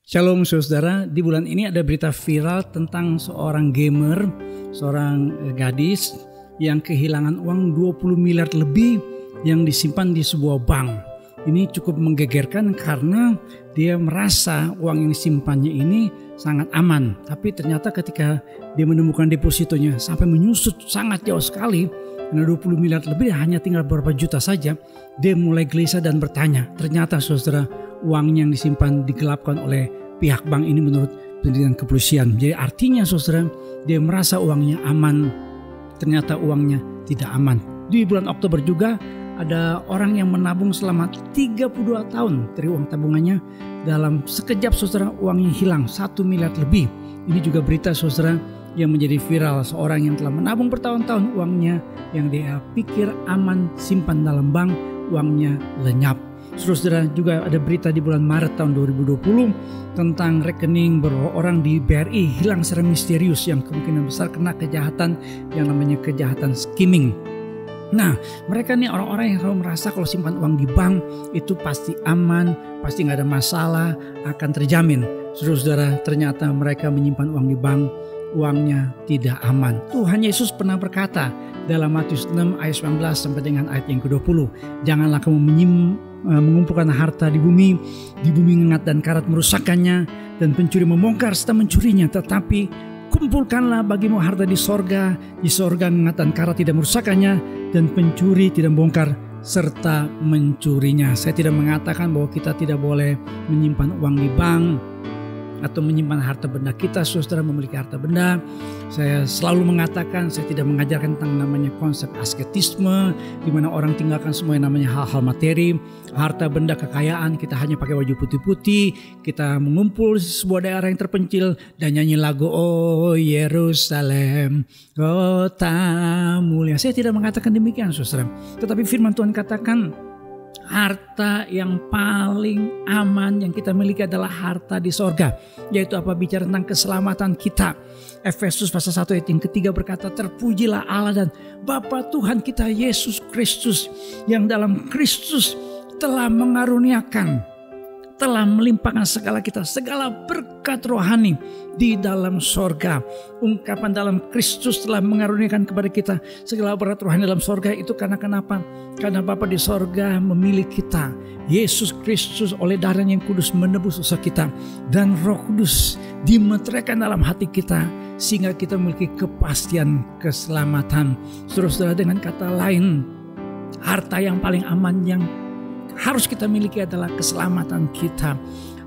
Shalom saudara, di bulan ini ada berita viral tentang seorang gamer, seorang gadis yang kehilangan uang 20 miliar lebih yang disimpan di sebuah bank. Ini cukup menggegerkan karena dia merasa uang yang disimpannya ini sangat aman. Tapi ternyata ketika dia menemukan depositonya sampai menyusut sangat jauh sekali, karena 20 miliar lebih hanya tinggal beberapa juta saja, dia mulai gelisah dan bertanya. Ternyata saudara, uang yang disimpan digelapkan oleh pihak bank ini menurut penelitian kepolisian. Jadi artinya saudara, dia merasa uangnya aman, ternyata uangnya tidak aman. Di bulan Oktober juga ada orang yang menabung selama 32 tahun dari uang tabungannya. Dalam sekejap saudara, uangnya hilang 1 miliar lebih. Ini juga berita saudara yang menjadi viral, seorang yang telah menabung bertahun-tahun, uangnya yang dia pikir aman simpan dalam bank, uangnya lenyap. Saudara, juga ada berita di bulan Maret tahun 2020 tentang rekening beberapa orang di BRI hilang secara misterius yang kemungkinan besar kena kejahatan yang namanya kejahatan skimming. Nah, mereka nih orang-orang yang selalu merasa kalau simpan uang di bank itu pasti aman, pasti nggak ada masalah, akan terjamin. Saudara, ternyata mereka menyimpan uang di bank, uangnya tidak aman. Tuhan Yesus pernah berkata dalam Matius 6 ayat 19 sampai dengan ayat yang ke-20, janganlah kamu mengumpulkan harta di bumi ngengat dan karat merusakkannya, dan pencuri membongkar serta mencurinya, tetapi kumpulkanlah bagimu harta di sorga ngengat dan karat tidak merusakkannya, dan pencuri tidak membongkar serta mencurinya. Saya tidak mengatakan bahwa kita tidak boleh menyimpan uang di bank atau menyimpan harta benda kita. Saudara memiliki harta benda, saya selalu mengatakan saya tidak mengajarkan tentang namanya konsep asketisme, di mana orang tinggalkan semua yang namanya hal-hal materi, harta benda, kekayaan. Kita hanya pakai baju putih-putih, kita mengumpul di sebuah daerah yang terpencil dan nyanyi lagu Oh Yerusalem kota mulia. Saya tidak mengatakan demikian saudara, tetapi firman Tuhan katakan harta yang paling aman yang kita miliki adalah harta di sorga. Yaitu apa? Bicara tentang keselamatan kita. Efesus pasal 1 ayat yang ketiga berkata, terpujilah Allah dan Bapa Tuhan kita Yesus Kristus, yang dalam Kristus telah mengaruniakan, telah melimpahkan segala berkat rohani di dalam sorga. Ungkapan dalam Kristus telah mengaruniakan kepada kita segala berkat rohani dalam sorga itu karena kenapa? Karena Bapa di sorga memilih kita. Yesus Kristus oleh darahnya yang kudus menebus dosa kita, dan Roh Kudus dimeteraikan dalam hati kita sehingga kita memiliki kepastian keselamatan. Saudara, dengan kata lain, harta yang paling aman yang harus kita miliki adalah keselamatan kita.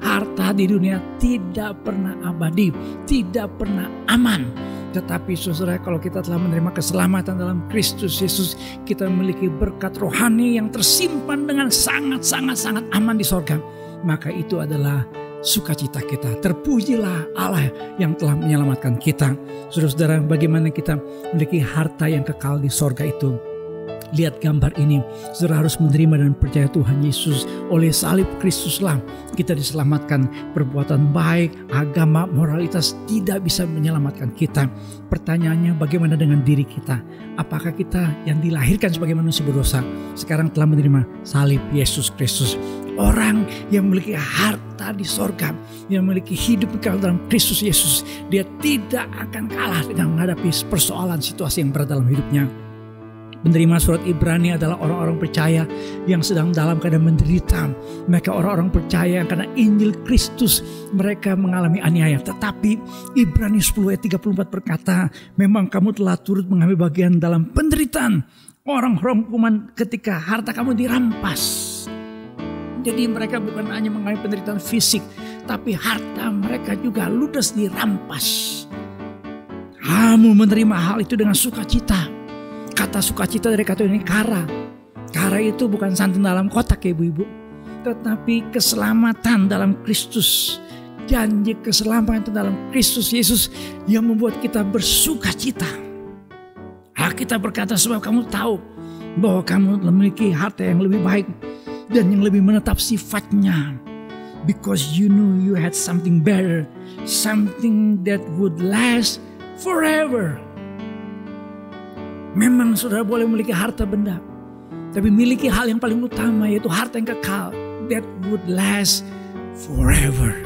Harta di dunia tidak pernah abadi, tidak pernah aman. Tetapi saudara, kalau kita telah menerima keselamatan dalam Kristus Yesus, kita memiliki berkat rohani yang tersimpan dengan sangat aman di sorga. Maka itu adalah sukacita kita. Terpujilah Allah yang telah menyelamatkan kita. Saudara, bagaimana kita memiliki harta yang kekal di sorga itu? Lihat gambar ini, saudara harus menerima dan percaya Tuhan Yesus. Oleh salib Kristuslah kita diselamatkan. Perbuatan baik, agama, moralitas tidak bisa menyelamatkan kita. Pertanyaannya, bagaimana dengan diri kita? Apakah kita yang dilahirkan sebagai manusia berdosa sekarang telah menerima salib Yesus Kristus? Orang yang memiliki harta di sorga, yang memiliki hidup kekal dalam Kristus Yesus, dia tidak akan kalah dengan menghadapi persoalan situasi yang berat dalam hidupnya. Penerima surat Ibrani adalah orang-orang percaya yang sedang dalam keadaan menderita. Mereka orang-orang percaya yang karena Injil Kristus mereka mengalami aniaya. Tetapi Ibrani 10 ayat 34 berkata, memang kamu telah turut mengambil bagian dalam penderitaan orang-orang hukuman ketika harta kamu dirampas. Jadi mereka bukan hanya mengalami penderitaan fisik, tapi harta mereka juga ludes dirampas. Kamu menerima hal itu dengan sukacita. Kata sukacita dari kata ini kara. Kara itu bukan santan dalam kotak ya ibu-ibu, tetapi keselamatan dalam Kristus. Janji keselamatan dalam Kristus Yesus yang membuat kita bersukacita. Alkitab berkata, sebab kamu tahu bahwa kamu memiliki harta yang lebih baik dan yang lebih menetap sifatnya. Because you knew you had something better, something that would last forever. Memang saudara boleh memiliki harta benda, tapi miliki hal yang paling utama, yaitu harta yang kekal that would last forever.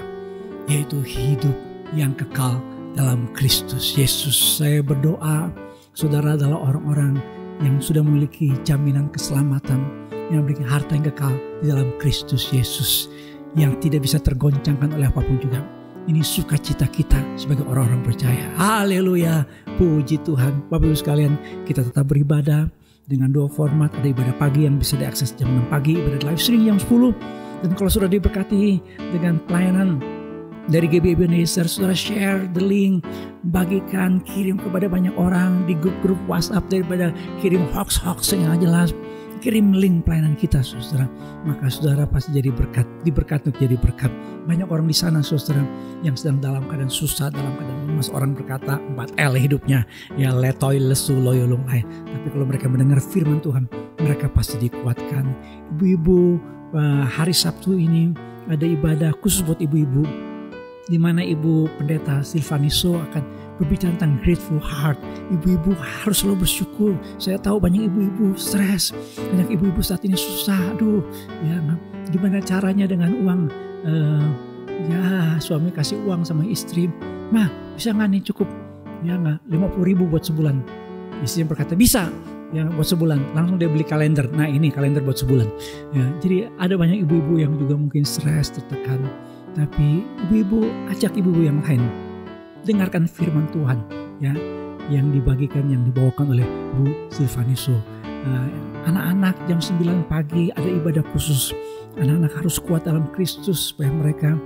yaitu hidup yang kekal dalam Kristus Yesus. Saya berdoa saudara adalah orang-orang yang sudah memiliki jaminan keselamatan, yang memiliki harta yang kekal di dalam Kristus Yesus, yang tidak bisa tergoncangkan oleh apapun juga. Ini sukacita kita sebagai orang-orang percaya. Haleluya, puji Tuhan. Bapak Ibu sekalian, kita tetap beribadah dengan 2 format. Ada ibadah pagi yang bisa diakses jam 6 pagi, ibadah live streaming jam 10. Dan kalau sudah diberkati dengan pelayanan dari GBI Ebenezer, saudara share the link, bagikan, kirim kepada banyak orang di grup-grup WhatsApp, daripada kirim hoax-hoax yang gak jelas. Kirim link pelayanan kita, saudara. Maka saudara pasti jadi berkat, diberkat untuk jadi berkat. Banyak orang di sana, saudara, yang sedang dalam keadaan susah, dalam keadaan lemas. Orang berkata 4L hidupnya, ya letoy, lesu, loyolong lain. Tapi kalau mereka mendengar firman Tuhan, mereka pasti dikuatkan. Ibu-ibu, hari Sabtu ini ada ibadah khusus buat ibu-ibu, di mana Ibu Pendeta Silvaniso akan berbicara tentang grateful heart. Ibu-ibu harus selalu bersyukur. Saya tahu banyak ibu-ibu stres, banyak ibu-ibu saat ini susah. Aduh, ya gimana caranya dengan uang? Ya suami kasih uang sama istri, mah bisa nggak nih cukup? Ya nggak, 50.000 buat sebulan. Istrinya berkata bisa. Ya buat sebulan, langsung dia beli kalender. Nah ini kalender buat sebulan. Ya, jadi ada banyak ibu-ibu yang juga mungkin stres, tertekan. Tapi ibu-ibu ajak ibu-ibu yang lain, dengarkan firman Tuhan ya, yang dibagikan, yang dibawakan oleh Bu Silvaniso. Anak-anak jam 9 pagi ada ibadah khusus. Anak-anak harus kuat dalam Kristus supaya mereka,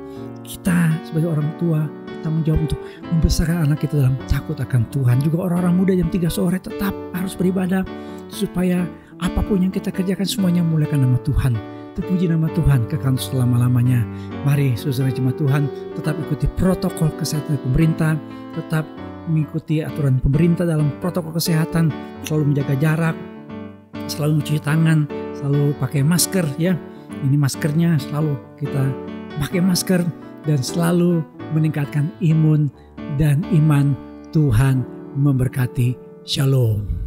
kita sebagai orang tua tanggung jawab untuk membesarkan anak kita dalam takut akan Tuhan. Juga orang-orang muda jam 3 sore tetap harus beribadah supaya apapun yang kita kerjakan semuanya memuliakan nama Tuhan. Terpuji nama Tuhan kekal selama-lamanya. Mari saudara jemaat Tuhan tetap ikuti protokol kesehatan pemerintah, tetap mengikuti aturan pemerintah dalam protokol kesehatan, selalu menjaga jarak, selalu mencuci tangan, selalu pakai masker ya. Ini maskernya selalu kita pakai masker dan selalu meningkatkan imun dan iman. Tuhan memberkati. Shalom.